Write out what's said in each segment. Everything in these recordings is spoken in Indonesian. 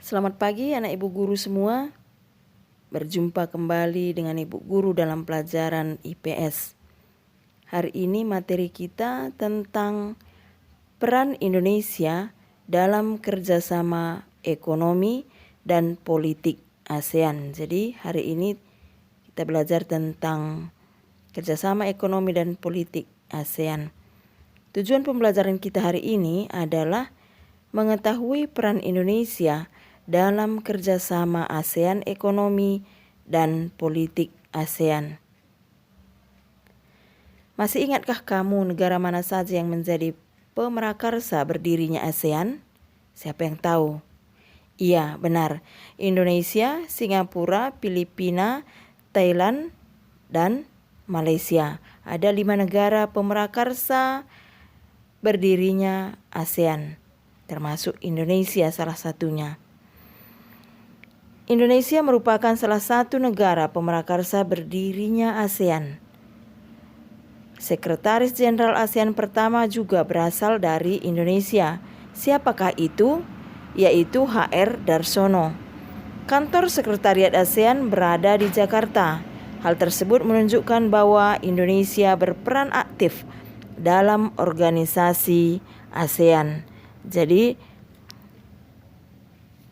Selamat pagi anak ibu guru semua. Berjumpa kembali dengan ibu guru dalam pelajaran IPS. Hari ini materi kita tentang peran Indonesia dalam kerjasama ekonomi dan politik ASEAN. Jadi hari ini kita belajar tentang kerjasama ekonomi dan politik ASEAN. Tujuan pembelajaran kita hari ini adalah mengetahui peran Indonesia dalam kerjasama ASEAN ekonomi dan politik ASEAN. Masih ingatkah kamu negara mana saja yang menjadi pemrakarsa berdirinya ASEAN? Siapa yang tahu? Iya, benar. Indonesia, Singapura, Filipina, Thailand, dan Malaysia. Ada 5 negara pemrakarsa berdirinya ASEAN, termasuk Indonesia salah satunya. Indonesia merupakan salah satu negara pemrakarsa berdirinya ASEAN. Sekretaris Jenderal ASEAN pertama juga berasal dari Indonesia. Siapakah itu? Yaitu H.R. Darsono. Kantor Sekretariat ASEAN berada di Jakarta. Hal tersebut menunjukkan bahwa Indonesia berperan aktif dalam organisasi ASEAN. Jadi,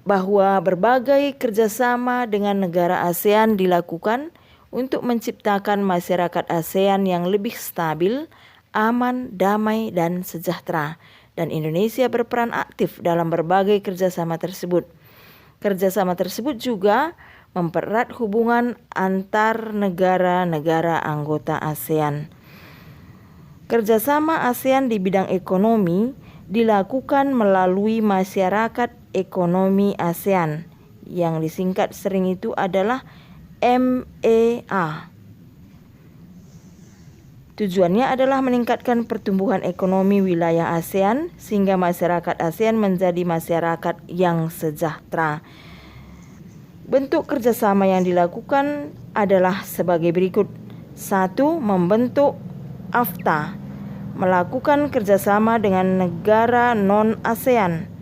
bahwa berbagai kerjasama dengan negara ASEAN dilakukan untuk menciptakan masyarakat ASEAN yang lebih stabil, aman, damai, dan sejahtera. Dan Indonesia berperan aktif dalam berbagai kerjasama tersebut. Kerjasama tersebut juga mempererat hubungan antar negara-negara anggota ASEAN. Kerjasama ASEAN di bidang ekonomi dilakukan melalui Masyarakat Ekonomi ASEAN, yang disingkat sering itu adalah MEA. Tujuannya adalah meningkatkan pertumbuhan ekonomi wilayah ASEAN sehingga masyarakat ASEAN menjadi masyarakat yang sejahtera. Bentuk kerjasama yang dilakukan adalah sebagai berikut. 1. Membentuk AFTA, melakukan kerjasama dengan negara non-ASEAN,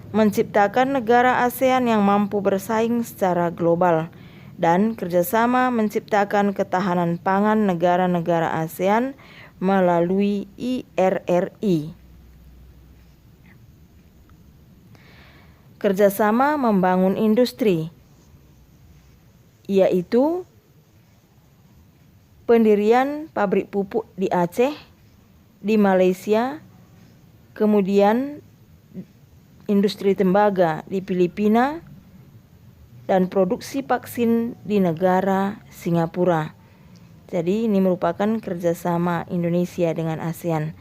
menciptakan negara ASEAN yang mampu bersaing secara global, dan kerjasama menciptakan ketahanan pangan negara-negara ASEAN melalui IRRI. Kerjasama membangun industri, yaitu pendirian pabrik pupuk di Aceh, di Malaysia, kemudian industri tembaga di Filipina, dan produksi vaksin di negara Singapura. Jadi ini merupakan kerjasama Indonesia dengan ASEAN.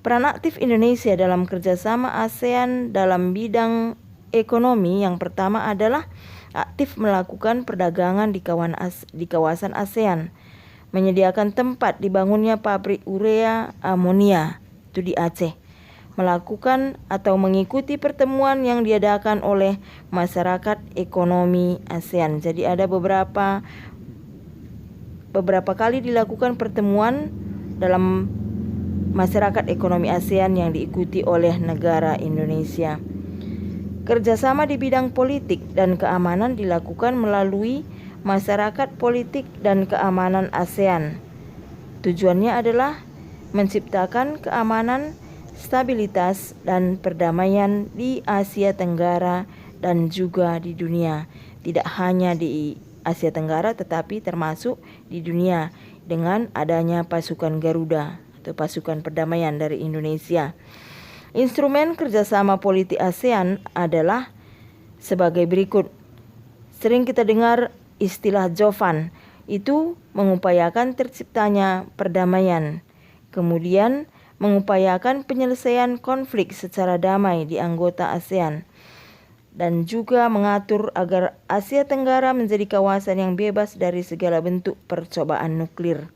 Peran aktif Indonesia dalam kerjasama ASEAN dalam bidang ekonomi yang pertama adalah aktif melakukan perdagangan di kawasan ASEAN, menyediakan tempat dibangunnya pabrik urea amonia itu di Aceh, melakukan atau mengikuti pertemuan yang diadakan oleh Masyarakat Ekonomi ASEAN. Jadi ada beberapa kali dilakukan pertemuan dalam Masyarakat Ekonomi ASEAN yang diikuti oleh negara Indonesia. Kerjasama di bidang politik dan keamanan dilakukan melalui Masyarakat Politik dan Keamanan ASEAN. Tujuannya adalah menciptakan keamanan, stabilitas, dan perdamaian di Asia Tenggara dan juga di dunia. Tidak hanya di Asia Tenggara tetapi termasuk di dunia dengan adanya pasukan Garuda atau pasukan perdamaian dari Indonesia. Instrumen kerjasama politik ASEAN adalah sebagai berikut. Sering kita dengar istilah Jovan, itu mengupayakan terciptanya perdamaian. Kemudian mengupayakan penyelesaian konflik secara damai di anggota ASEAN, dan juga mengatur agar Asia Tenggara menjadi kawasan yang bebas dari segala bentuk percobaan nuklir.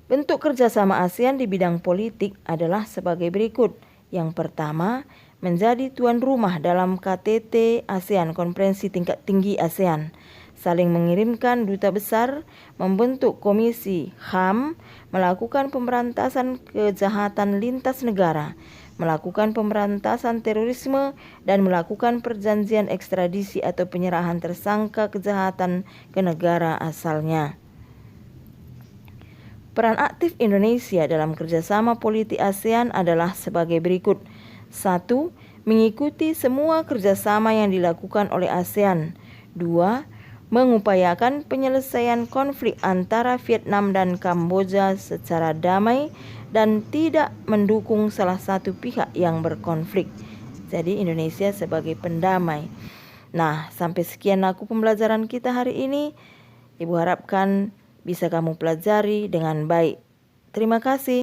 Bentuk kerjasama ASEAN di bidang politik adalah sebagai berikut. Yang pertama, menjadi tuan rumah dalam KTT ASEAN, Konferensi Tingkat Tinggi ASEAN, saling mengirimkan duta besar, membentuk komisi HAM, melakukan pemberantasan kejahatan lintas negara, melakukan pemberantasan terorisme, dan melakukan perjanjian ekstradisi atau penyerahan tersangka kejahatan ke negara asalnya. Peran aktif Indonesia dalam kerjasama politik ASEAN adalah sebagai berikut. 1. Mengikuti semua kerjasama yang dilakukan oleh ASEAN. 2. Mengupayakan penyelesaian konflik antara Vietnam dan Kamboja secara damai dan tidak mendukung salah satu pihak yang berkonflik. Jadi Indonesia sebagai pendamai. Nah, sampai sekian aku pembelajaran kita hari ini. Ibu harapkan bisa kamu pelajari dengan baik. Terima kasih.